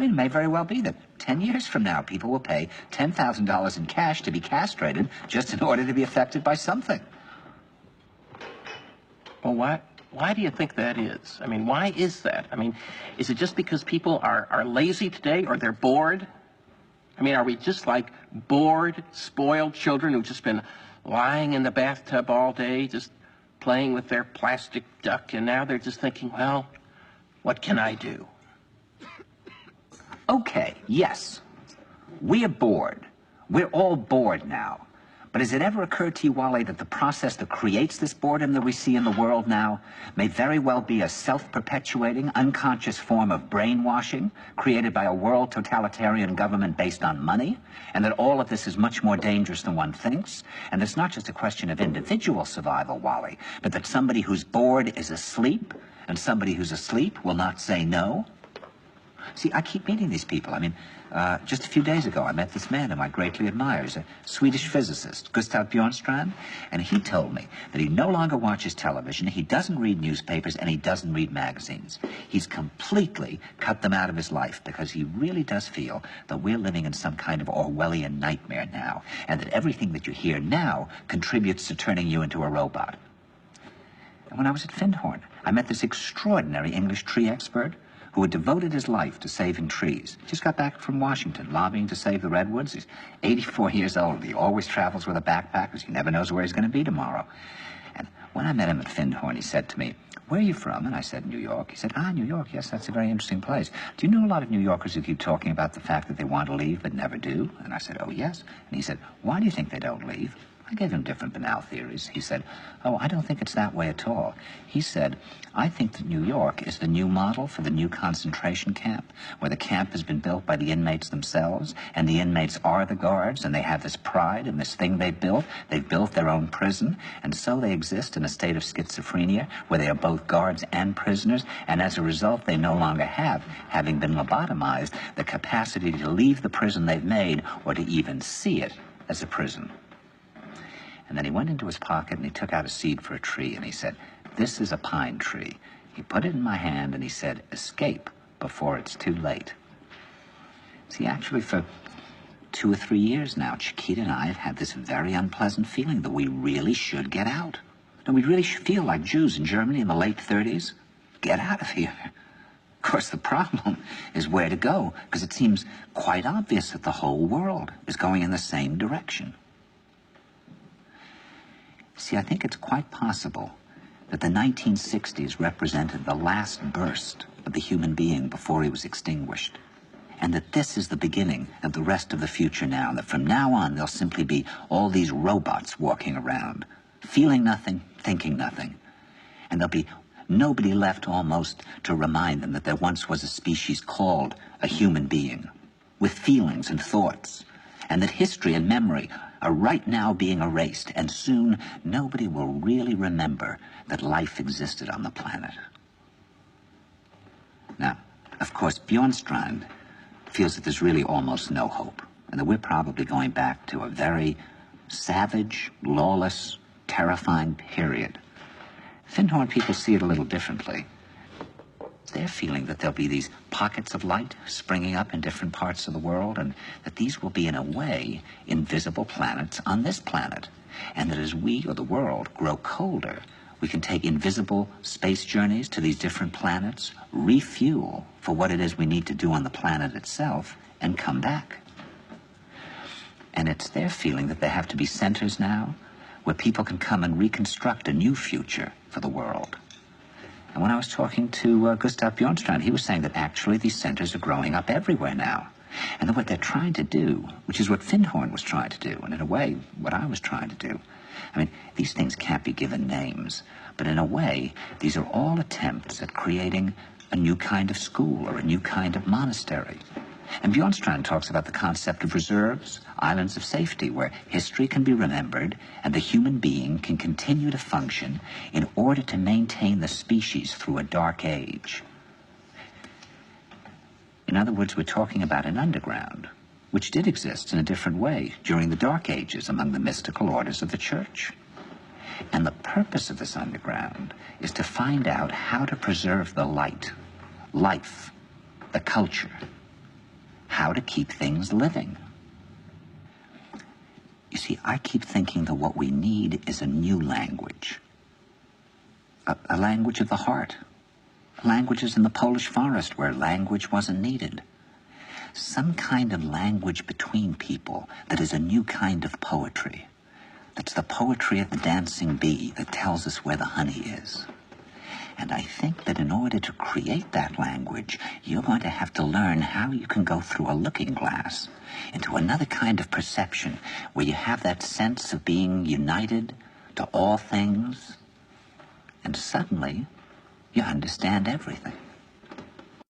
mean, it may very well be that 10 years from now, people will pay $10,000 in cash to be castrated just in order to be affected by something. Well, why do you think that is? I mean, why is that? I mean, is it just because people are lazy today, or they're bored? I mean, are we just like bored, spoiled children who've just been lying in the bathtub all day, just playing with their plastic duck, and now they're just thinking, well, what can I do? Okay, yes. We are bored. We're all bored now. But has it ever occurred to you, Wally, that the process that creates this boredom that we see in the world now may very well be a self-perpetuating, unconscious form of brainwashing created by a world totalitarian government based on money, and that all of this is much more dangerous than one thinks, and it's not just a question of individual survival, Wally, but that somebody who's bored is asleep, and somebody who's asleep will not say no? See, I keep meeting these people. I mean, just a few days ago, I met this man whom I greatly admire. He's a Swedish physicist, Gustav Bjornstrand, and he told me that he no longer watches television, he doesn't read newspapers, and he doesn't read magazines. He's completely cut them out of his life because he really does feel that we're living in some kind of Orwellian nightmare now, and that everything that you hear now contributes to turning you into a robot. And when I was at Findhorn, I met this extraordinary English tree expert who had devoted his life to saving trees. He just got back from Washington, lobbying to save the redwoods. He's 84 years old. He always travels with a backpack because he never knows where he's going to be tomorrow. And when I met him at Findhorn, he said to me, "Where are you from?" And I said, "New York." He said, "Ah, New York, yes, that's a very interesting place. Do you know a lot of New Yorkers who keep talking about the fact that they want to leave but never do?" And I said, "Oh, yes." And he said, "Why do you think they don't leave?" I gave him different banal theories. He said, "Oh, I don't think it's that way at all." He said, "I think that New York is the new model for the new concentration camp, where the camp has been built by the inmates themselves, and the inmates are the guards, and they have this pride in this thing they've built. They've built their own prison, and so they exist in a state of schizophrenia, where they are both guards and prisoners, and as a result, they no longer have, having been lobotomized, the capacity to leave the prison they've made, or to even see it as a prison." And then he went into his pocket and he took out a seed for a tree and he said, "This is a pine tree." He put it in my hand and he said, "Escape before it's too late." See, actually for 2 or 3 years now, Chiquita and I have had this very unpleasant feeling that we really should get out. And we really feel like Jews in Germany in the late 30s. Get out of here. Of course, the problem is where to go, because it seems quite obvious that the whole world is going in the same direction. See, I think it's quite possible that the 1960s represented the last burst of the human being before he was extinguished, and that this is the beginning of the rest of the future now, and that from now on there'll simply be all these robots walking around, feeling nothing, thinking nothing, and there'll be nobody left almost to remind them that there once was a species called a human being, with feelings and thoughts, and that history and memory are right now being erased, and soon nobody will really remember that life existed on the planet. Now, of course, Bjornstrand feels that there's really almost no hope, and that we're probably going back to a very savage, lawless, terrifying period. Findhorn people see it a little differently. They're feeling that there'll be these pockets of light springing up in different parts of the world, and that these will be, in a way, invisible planets on this planet. And that as we, or the world, grow colder, we can take invisible space journeys to these different planets, refuel for what it is we need to do on the planet itself, and come back. And it's their feeling that there have to be centers now where people can come and reconstruct a new future for the world. And when I was talking to Gustav Bjornstrand, he was saying that actually these centers are growing up everywhere now. And that what they're trying to do, which is what Findhorn was trying to do, and in a way, what I was trying to do. I mean, these things can't be given names, but in a way, these are all attempts at creating a new kind of school or a new kind of monastery. And Bjornstrand talks about the concept of reserves, islands of safety, where history can be remembered and the human being can continue to function in order to maintain the species through a dark age. In other words, we're talking about an underground, which did exist in a different way during the Dark Ages among the mystical orders of the Church. And the purpose of this underground is to find out how to preserve the light, life, the culture, how to keep things living. You see, I keep thinking that what we need is a new language. A language of the heart. Languages in the Polish forest where language wasn't needed. Some kind of language between people that is a new kind of poetry. That's the poetry of the dancing bee that tells us where the honey is. And I think that in order to create that language, you're going to have to learn how you can go through a looking glass into another kind of perception where you have that sense of being united to all things, and suddenly you understand everything.